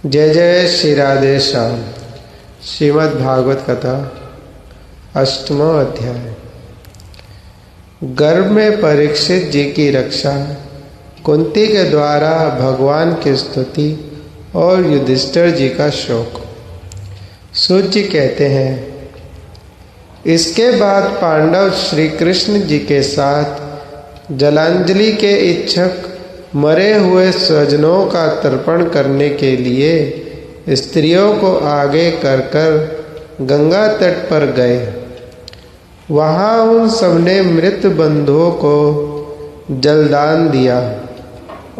जय जय श्री राधे श्याम। श्रीमद् भागवत कथा 8वां अध्याय। गर्भ में परीक्षित जी की रक्षा, कुंती के द्वारा भगवान की स्तुति और युधिष्ठिर जी का शोक। सूत जी कहते हैं, इसके बाद पांडव श्री कृष्ण जी के साथ जलांजलि के इच्छुक मरे हुए स्वजनों का तर्पण करने के लिए स्त्रियों को आगे कर कर गंगा तट पर गए। वहाँ उन सबने मृत बंधुओं को जलदान दिया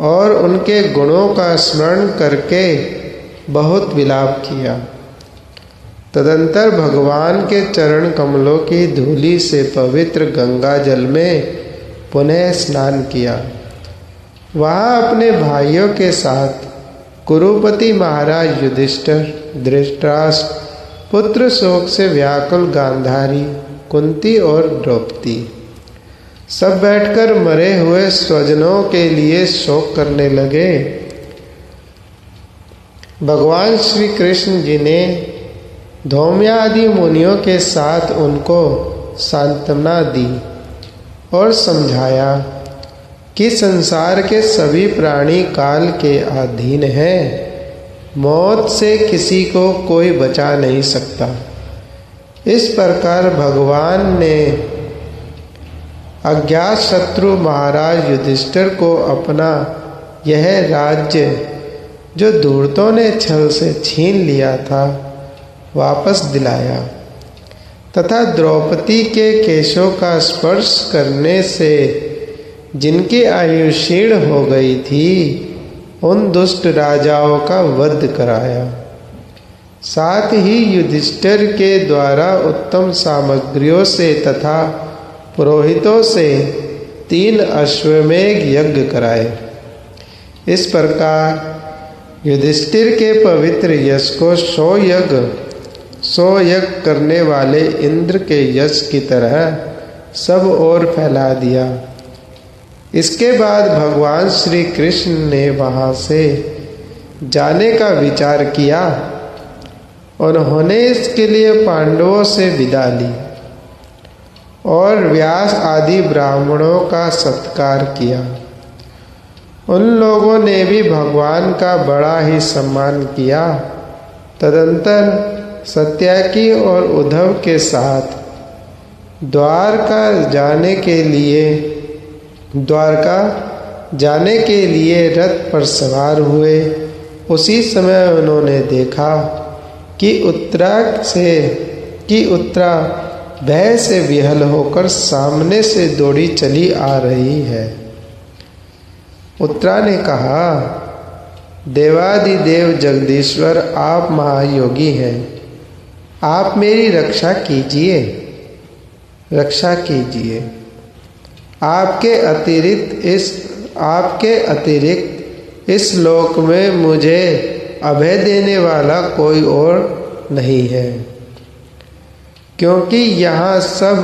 और उनके गुणों का स्मरण करके बहुत विलाप किया। तदंतर भगवान के चरण कमलों की धूलि से पवित्र गंगा जल में पुनः स्नान किया। वहाँ अपने भाइयों के साथ कुरुपति महाराज युधिष्ठिर, धृतराष्ट्र, पुत्र शोक से व्याकुल गांधारी, कुंती और द्रौपदी सब बैठकर मरे हुए स्वजनों के लिए शोक करने लगे। भगवान श्री कृष्ण जी ने धौम्या आदि मुनियों के साथ उनको सांत्वना दी और समझाया कि संसार के सभी प्राणी काल के अधीन हैं, मौत से किसी को कोई बचा नहीं सकता। इस प्रकार भगवान ने अज्ञात शत्रु महाराज युधिष्ठिर को अपना यह राज्य जो धूर्तों ने छल से छीन लिया था वापस दिलाया तथा द्रौपदी के केशों का स्पर्श करने से जिनकी आयु क्षीण हो गई थी उन दुष्ट राजाओं का वध कराया। साथ ही युधिष्ठिर के द्वारा उत्तम सामग्रियों से तथा पुरोहितों से 3 अश्वमेघ यज्ञ कराए। इस प्रकार युधिष्ठिर के पवित्र यश को 100 यज्ञ करने वाले इंद्र के यश की तरह सब ओर फैला दिया। इसके बाद भगवान श्री कृष्ण ने वहाँ से जाने का विचार किया। उन्होंने इसके लिए पांडवों से विदा ली और व्यास आदि ब्राह्मणों का सत्कार किया। उन लोगों ने भी भगवान का बड़ा ही सम्मान किया। तदंतर सत्याकी और उद्धव के साथ द्वारका जाने के लिए रथ पर सवार हुए। उसी समय उन्होंने देखा कि उत्तरा भय से विहल होकर सामने से दौड़ी चली आ रही है। उत्तरा ने कहा, देवादिदेव जगदीश्वर, आप महायोगी हैं, आप मेरी रक्षा कीजिए। आपके अतिरिक्त इस लोक में मुझे अभय देने वाला कोई और नहीं है, क्योंकि यहाँ सब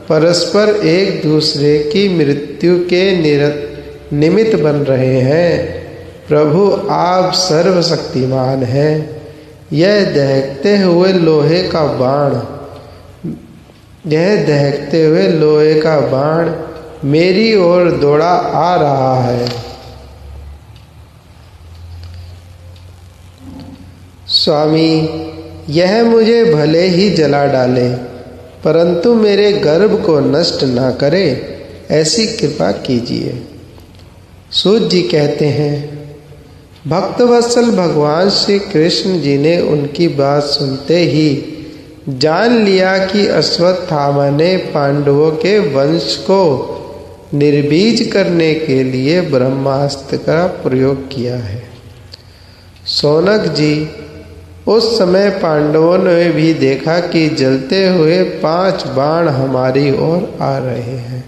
परस्पर एक दूसरे की मृत्यु के निमित्त बन रहे हैं। प्रभु आप सर्वशक्तिमान हैं। यह दहकते हुए लोहे का बाण मेरी ओर दौड़ा आ रहा है। स्वामी, यह मुझे भले ही जला डाले, परंतु मेरे गर्भ को नष्ट ना करे, ऐसी कृपा कीजिए। सूत जी कहते हैं, भक्तवत्सल भगवान श्री कृष्ण जी ने उनकी बात सुनते ही जान लिया कि अश्वत्थामा ने पांडवों के वंश को निर्बीज करने के लिए ब्रह्मास्त्र का प्रयोग किया है। शौनक जी, उस समय पांडवों ने भी देखा कि जलते हुए 5 बाण हमारी ओर आ रहे हैं,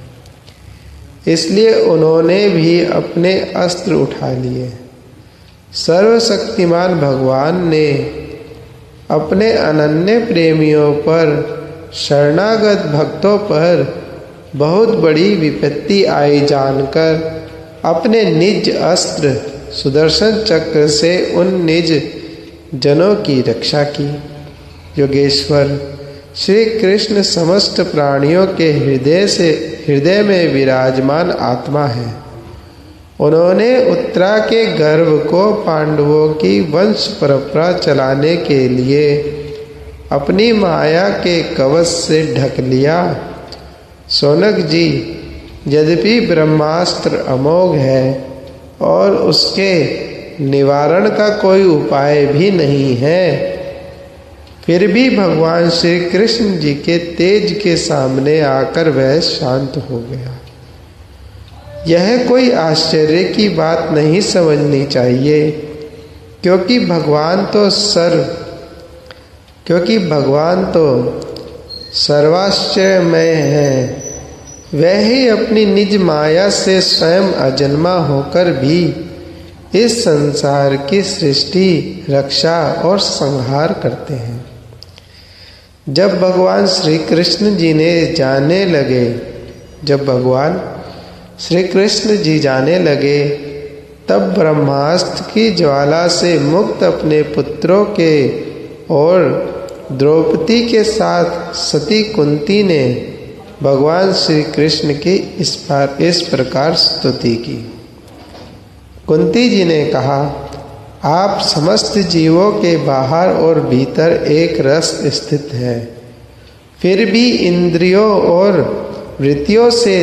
इसलिए उन्होंने भी अपने अस्त्र उठा लिए। सर्वशक्तिमान भगवान ने अपने अनन्य प्रेमियों पर, शरणागत भक्तों पर बहुत बड़ी विपत्ति आई जानकर अपने निज अस्त्र सुदर्शन चक्र से उन निज जनों की रक्षा की। योगेश्वर श्री कृष्ण समस्त प्राणियों के हृदय में विराजमान आत्मा है। उन्होंने उत्तरा के गर्भ को पांडवों की वंश परंपरा चलाने के लिए अपनी माया के कवच से ढक लिया। शौनक जी, यद्यपि ब्रह्मास्त्र अमोघ है और उसके निवारण का कोई उपाय भी नहीं है, फिर भी भगवान श्री कृष्ण जी के तेज के सामने आकर वह शांत हो गया। यह कोई आश्चर्य की बात नहीं समझनी चाहिए, क्योंकि भगवान तो सर्वाश्चर्यमय है। वह ही अपनी निज माया से स्वयं अजन्मा होकर भी इस संसार की सृष्टि, रक्षा और संहार करते हैं। जब भगवान श्री कृष्ण जी जाने लगे तब ब्रह्मास्त्र की ज्वाला से मुक्त अपने पुत्रों के और द्रौपदी के साथ सती कुंती ने भगवान श्री कृष्ण की इस प्रकार स्तुति की। कुंती जी ने कहा, आप समस्त जीवों के बाहर और भीतर एक रस स्थित है, फिर भी इंद्रियों और वृत्तियों से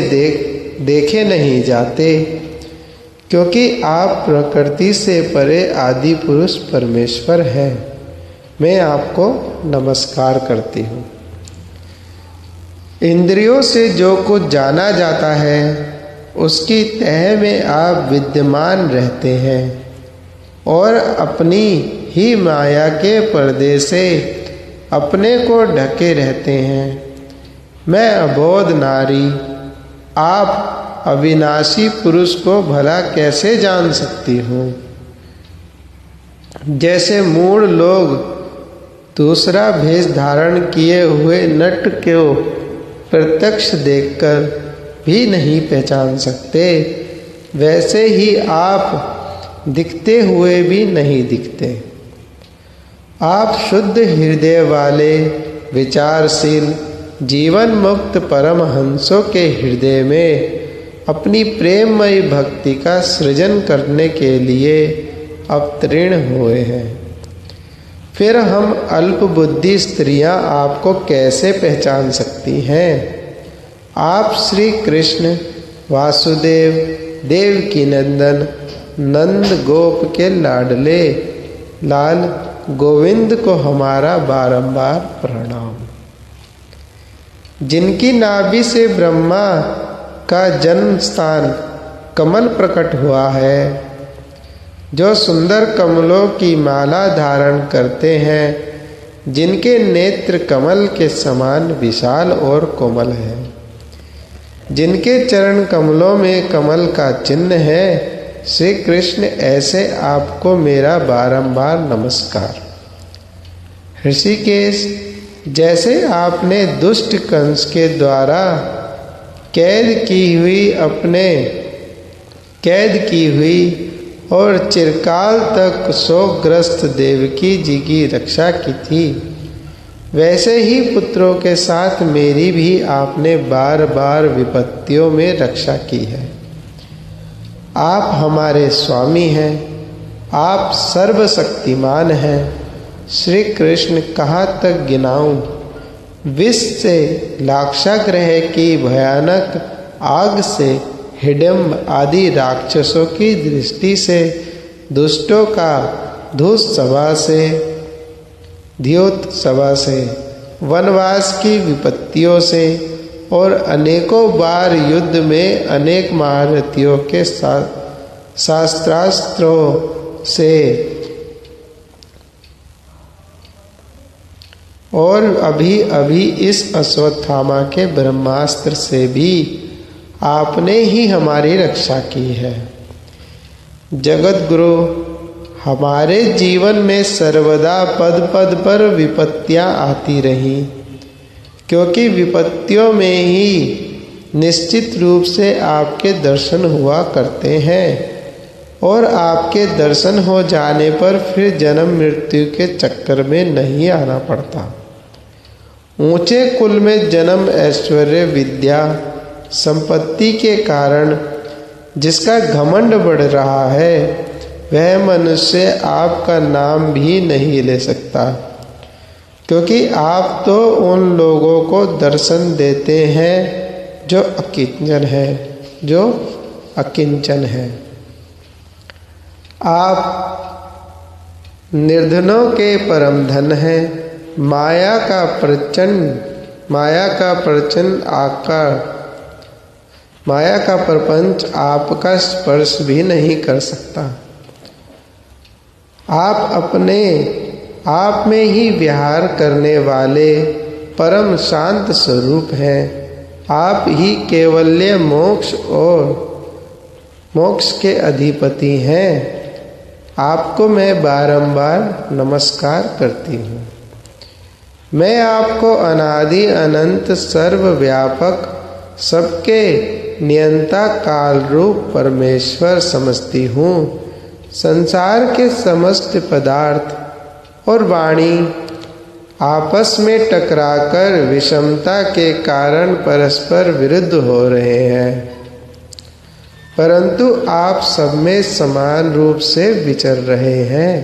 देखे नहीं जाते, क्योंकि आप प्रकृति से परे आदि पुरुष परमेश्वर हैं। मैं आपको नमस्कार करती हूँ। इंद्रियों से जो कुछ जाना जाता है उसकी तह में आप विद्यमान रहते हैं और अपनी ही माया के पर्दे से अपने को ढके रहते हैं। मैं अबोध नारी, आप अविनाशी पुरुष को भला कैसे जान सकती हूँ? जैसे मूढ़ लोग दूसरा भेष धारण किए हुए नट को प्रत्यक्ष देखकर भी नहीं पहचान सकते, वैसे ही आप दिखते हुए भी नहीं दिखते। आप शुद्ध हृदय वाले, विचारशील, जीवन मुक्त परमहंसों के हृदय में अपनी प्रेममयी भक्ति का सृजन करने के लिए अवतीर्ण हुए हैं। फिर हम अल्प बुद्धि स्त्रियां आपको कैसे पहचान सकती हैं? आप श्री कृष्ण वासुदेव देवकी नंदन नंद गोप के लाडले लाल गोविंद को हमारा बारंबार प्रणाम। जिनकी नाभि से ब्रह्मा का जन्म स्थान कमल प्रकट हुआ है, जो सुंदर कमलों की माला धारण करते हैं, जिनके नेत्र कमल के समान विशाल और कोमल है, जिनके चरण कमलों में कमल का चिन्ह है, श्री कृष्ण, ऐसे आपको मेरा बारंबार नमस्कार। ऋषिकेश, जैसे आपने दुष्ट कंस के द्वारा कैद की हुई और चिरकाल तक शोकग्रस्त देवकी जी की रक्षा की थी, वैसे ही पुत्रों के साथ मेरी भी आपने बार बार विपत्तियों में रक्षा की है। आप हमारे स्वामी हैं, आप सर्वशक्तिमान हैं। श्री कृष्ण, कहाँ तक गिनाऊं? विष से लाक्षागृह की भयानक आग से हिडम्ब आदि राक्षसों की दृष्टि से, दुष्टों का द्योत सभा से, वनवास की विपत्तियों से और अनेकों बार युद्ध में अनेक महारथियों के शास्त्रास्त्रों से और अभी इस अश्वत्थामा के ब्रह्मास्त्र से भी आपने ही हमारी रक्षा की है। जगत गुरु, हमारे जीवन में सर्वदा पद पद पर विपत्तियां आती रहीं, क्योंकि विपत्तियों में ही निश्चित रूप से आपके दर्शन हुआ करते हैं। और आपके दर्शन हो जाने पर फिर जन्म मृत्यु के चक्कर में नहीं आना पड़ता। ऊंचे कुल में जन्म, ऐश्वर्य, विद्या, संपत्ति के कारण जिसका घमंड बढ़ रहा है, वह मनुष्य आपका नाम भी नहीं ले सकता, क्योंकि आप तो उन लोगों को दर्शन देते हैं जो अकिंचन है। आप निर्धनों के परम धन हैं। माया का प्रपंच आपका स्पर्श भी नहीं कर सकता। आप अपने आप में ही विहार करने वाले परम शांत स्वरूप हैं। आप ही कैवल्य मोक्ष के अधिपति हैं। आपको मैं बारंबार नमस्कार करती हूँ। मैं आपको अनादि अनंत सर्वव्यापक सबके नियंता काल रूप परमेश्वर समझती हूँ। संसार के समस्त पदार्थ और वाणी आपस में टकराकर विषमता के कारण परस्पर विरुद्ध हो रहे हैं, परंतु आप सब में समान रूप से विचर रहे हैं।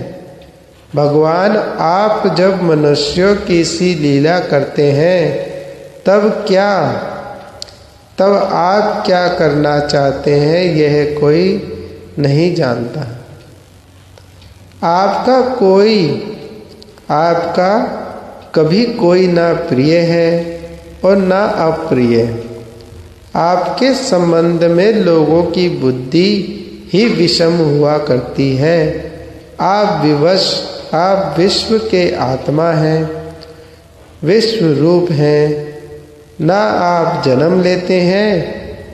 भगवान, आप जब मनुष्यों की सी लीला करते हैं तब आप क्या करना चाहते हैं यह कोई नहीं जानता। आपका कभी कोई ना प्रिय है और ना अप्रिय। आपके संबंध में लोगों की बुद्धि ही विषम हुआ करती है। आप विश्व के आत्मा हैं, विश्व रूप हैं। ना आप जन्म लेते हैं,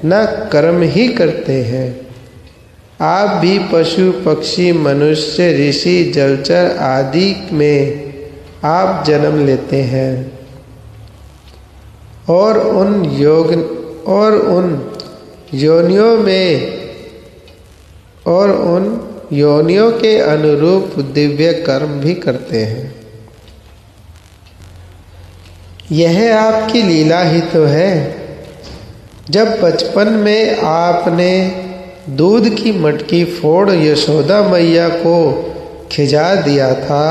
ना कर्म ही करते हैं। आप भी पशु, पक्षी, मनुष्य, ऋषि, जलचर आदि में आप जन्म लेते हैं और उन योनियों के अनुरूप दिव्य कर्म भी करते हैं। यह आपकी लीला ही तो है। जब बचपन में आपने दूध की मटकी फोड़ यशोदा मैया को खिजा दिया था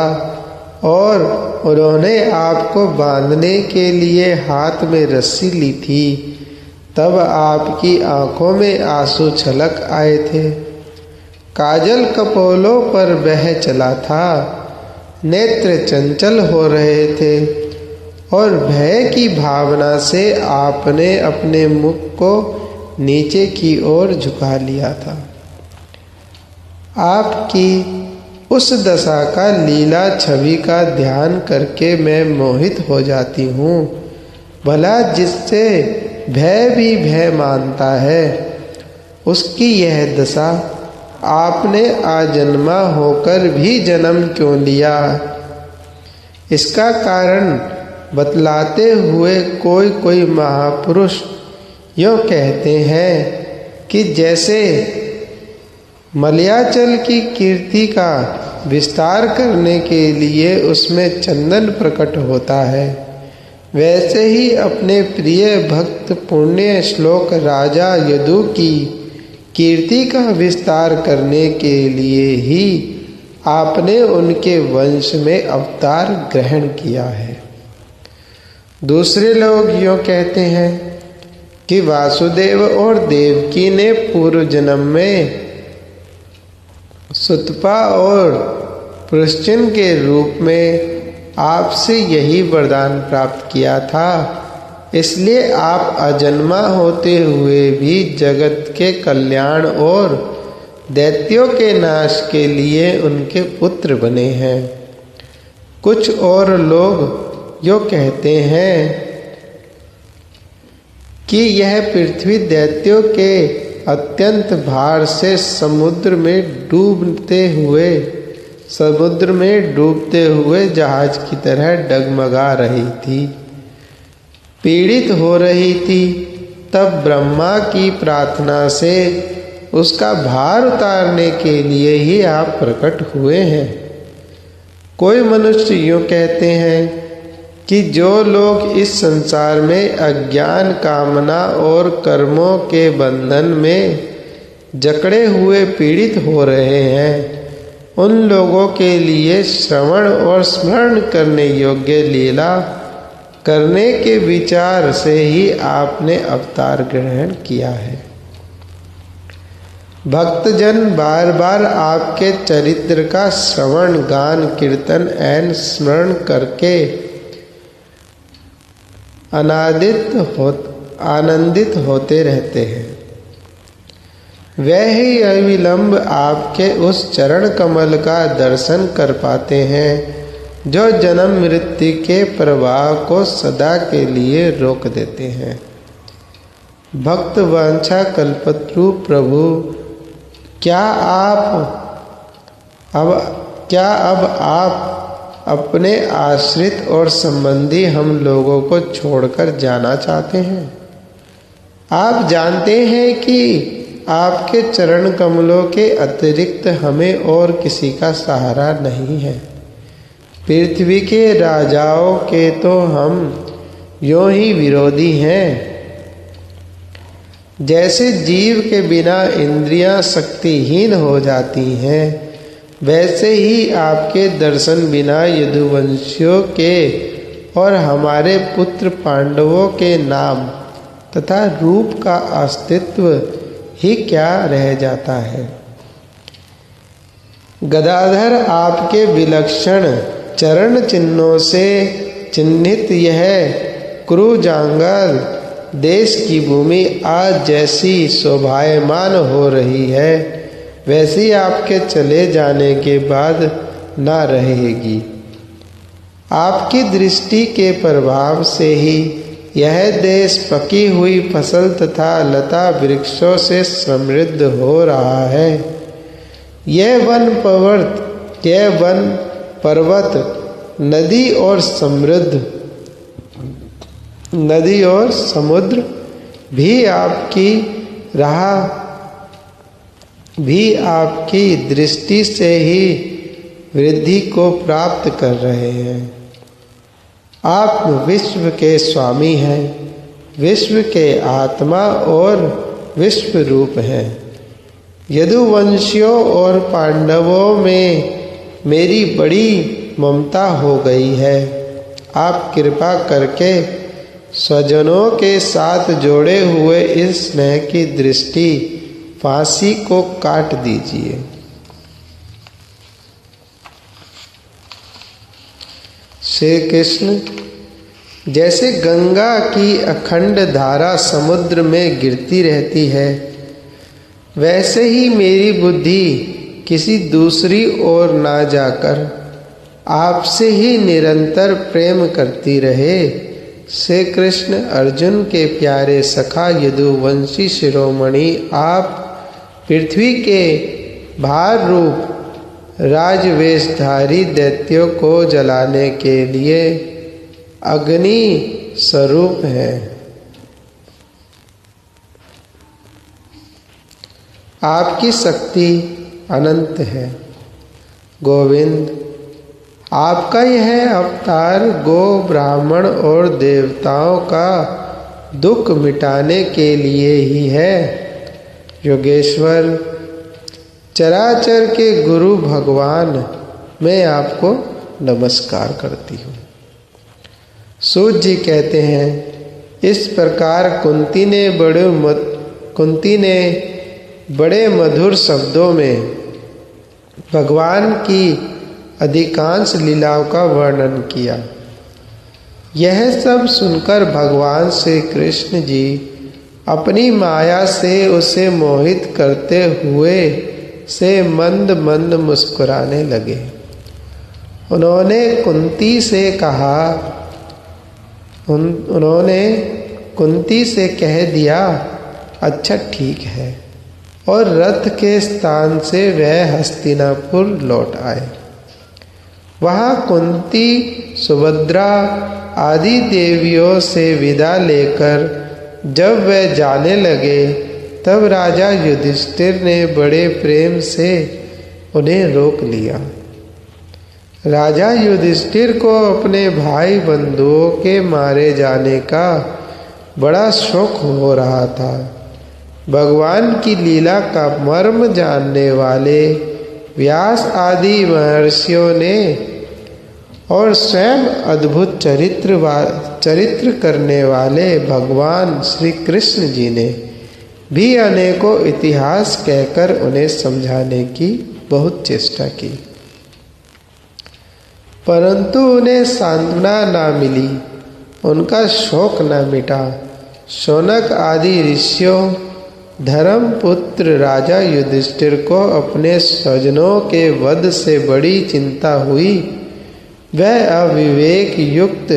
और उन्होंने आपको बांधने के लिए हाथ में रस्सी ली थी, तब आपकी आंखों में आंसू छलक आए थे। काजल कपोलों पर बह चला था, नेत्र चंचल हो रहे थे और भय की भावना से आपने अपने मुख को नीचे की ओर झुका लिया था। आपकी उस दशा का लीला छवि का ध्यान करके मैं मोहित हो जाती हूँ। भला जिससे भय भी भय मानता है, उसकी यह दशा आपने आजन्मा होकर भी जन्म क्यों लिया? इसका कारण बतलाते हुए कोई महापुरुष यूँ कहते हैं कि जैसे मलयाचल की कीर्ति का विस्तार करने के लिए उसमें चंदन प्रकट होता है, वैसे ही अपने प्रिय भक्त पुण्य श्लोक राजा यदु की कीर्ति का विस्तार करने के लिए ही आपने उनके वंश में अवतार ग्रहण किया है। दूसरे लोग यूँ कहते हैं कि वासुदेव और देवकी ने पूर्व जन्म में सुतपा और पृश्चिन के रूप में आपसे यही वरदान प्राप्त किया था, इसलिए आप अजन्मा होते हुए भी जगत के कल्याण और दैत्यों के नाश के लिए उनके पुत्र बने हैं। कुछ और लोग यो कहते हैं कि यह पृथ्वी दैत्यों के अत्यंत भार से समुद्र में डूबते हुए जहाज की तरह डगमगा रही थी, पीड़ित हो रही थी। तब ब्रह्मा की प्रार्थना से उसका भार उतारने के लिए ही आप प्रकट हुए हैं। कोई मनुष्य यूँ कहते हैं कि जो लोग इस संसार में अज्ञान, कामना और कर्मों के बंधन में जकड़े हुए पीड़ित हो रहे हैं, उन लोगों के लिए श्रवण और स्मरण करने योग्य लीला करने के विचार से ही आपने अवतार ग्रहण किया है। भक्तजन बार बार आपके चरित्र का श्रवण, गान, कीर्तन एवं स्मरण करके आनंदित होते रहते हैं। वह ही अविलंब आपके उस चरण कमल का दर्शन कर पाते हैं जो जन्म मृत्यु के प्रवाह को सदा के लिए रोक देते हैं। भक्त वांछा कल्पतरु प्रभु, क्या अब आप अपने आश्रित और संबंधी हम लोगों को छोड़कर जाना चाहते हैं? आप जानते हैं कि आपके चरण कमलों के अतिरिक्त हमें और किसी का सहारा नहीं है। पृथ्वी के राजाओं के तो हम यों ही विरोधी हैं। जैसे जीव के बिना इंद्रियां शक्तिहीन हो जाती हैं, वैसे ही आपके दर्शन बिना यदुवंशियों के और हमारे पुत्र पांडवों के नाम तथा रूप का अस्तित्व ही क्या रह जाता है। गदाधर आपके विलक्षण चरण चिन्हों से चिन्हित यह कुरुजांगल देश की भूमि आज जैसी शोभायमान हो रही है, वैसी आपके चले जाने के बाद न रहेगी। आपकी दृष्टि के प्रभाव से ही यह देश पकी हुई फसल तथा लता वृक्षों से समृद्ध हो रहा है। यह वन पर्वत, नदी और समुद्र भी आपकी दृष्टि से ही वृद्धि को प्राप्त कर रहे हैं। आप विश्व के स्वामी हैं, विश्व के आत्मा और विश्व रूप हैं। यदुवंशियों और पांडवों में मेरी बड़ी ममता हो गई है। आप कृपा करके स्वजनों के साथ जोड़े हुए इस स्नेह की दृष्टि फांसी को काट दीजिए। श्री कृष्ण, जैसे गंगा की अखंड धारा समुद्र में गिरती रहती है, वैसे ही मेरी बुद्धि किसी दूसरी ओर ना जाकर आपसे ही निरंतर प्रेम करती रहे। श्री कृष्ण, अर्जुन के प्यारे सखा यदुवंशी शिरोमणि, आप पृथ्वी के भार रूप राजवेशधारी दैत्यों को जलाने के लिए अग्नि स्वरूप है। आपकी शक्ति अनंत है। गोविंद, आपका यह अवतार गो, ब्राह्मण और देवताओं का दुख मिटाने के लिए ही है। योगेश्वर, चराचर के गुरु भगवान, मैं आपको नमस्कार करती हूँ। सूत जी कहते हैं, इस प्रकार कुंती ने बड़े मधुर शब्दों में भगवान की अधिकांश लीलाओं का वर्णन किया। यह सब सुनकर भगवान श्री कृष्ण जी अपनी माया से उसे मोहित करते हुए से मंद मंद मुस्कुराने लगे। उन्होंने कुंती से कह दिया, अच्छा ठीक है, और रथ के स्थान से वह हस्तिनापुर लौट आए। वहाँ कुंती, सुभद्रा आदि देवियों से विदा लेकर जब वह जाने लगे तब राजा युधिष्ठिर ने बड़े प्रेम से उन्हें रोक लिया। राजा युधिष्ठिर को अपने भाई बंधुओं के मारे जाने का बड़ा शौक हो रहा था। भगवान की लीला का मर्म जानने वाले व्यास आदि महर्षियों ने और स्वयं अद्भुत चरित्र करने वाले भगवान श्री कृष्ण जी ने भी अनेकों इतिहास कहकर उन्हें समझाने की बहुत चेष्टा की, परंतु उन्हें सांत्वना न मिली, उनका शोक न मिटा। शौनक आदि ऋषियों धर्मपुत्र राजा युधिष्ठिर को अपने स्वजनों के वध से बड़ी चिंता हुई। वह अविवेक युक्त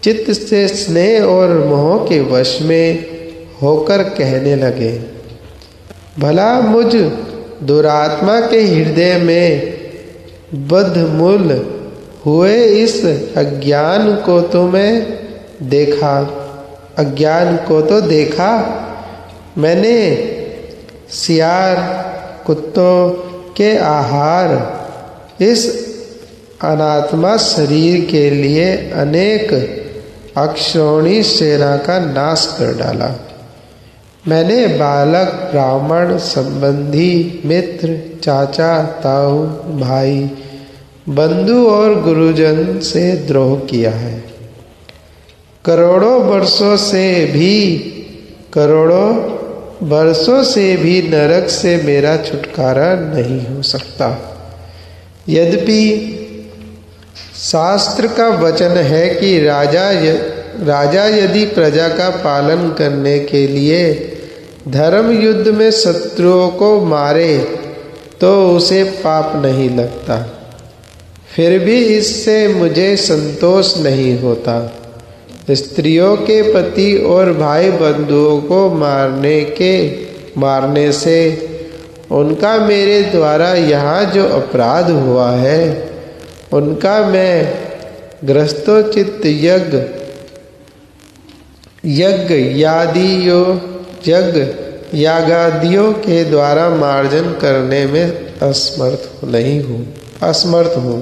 चित्त से स्नेह और मोह के वश में होकर कहने लगे, भला मुझ दुरात्मा के हृदय में बद्धमूल हुए इस अज्ञान को तो देखा मैंने। सियार कुत्तों के आहार इस अनात्मा शरीर के लिए अनेक अक्षौणी सेना का नाश कर डाला। मैंने बालक, ब्राह्मण, संबंधी, मित्र, चाचा, ताऊ, भाई, बंधु और गुरुजन से द्रोह किया है। करोड़ों वर्षों से भी नरक से मेरा छुटकारा नहीं हो सकता। यद्यपि शास्त्र का वचन है कि राजा यदि प्रजा का पालन करने के लिए धर्म युद्ध में शत्रुओं को मारे तो उसे पाप नहीं लगता, फिर भी इससे मुझे संतोष नहीं होता। स्त्रियों के पति और भाई बंधुओं को मारने से उनका मेरे द्वारा यहाँ जो अपराध हुआ है, उनका मैं ग्रस्तोचित यागादियों के द्वारा मार्जन करने में असमर्थ हूँ।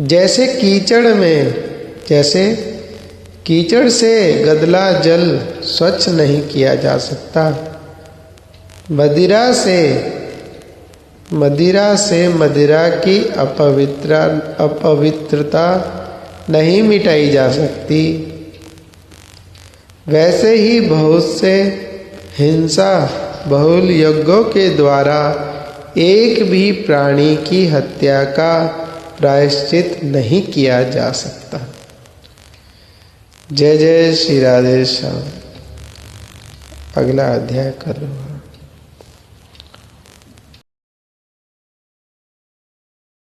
जैसे कीचड़ से गदला जल स्वच्छ नहीं किया जा सकता, मदिरा की अपवित्रता नहीं मिटाई जा सकती, वैसे ही बहुत से हिंसा बहुल यज्ञों के द्वारा एक भी प्राणी की हत्या का प्रायश्चित नहीं किया जा सकता। जय जय श्री राधे श्याम। अगला अध्याय कर लो।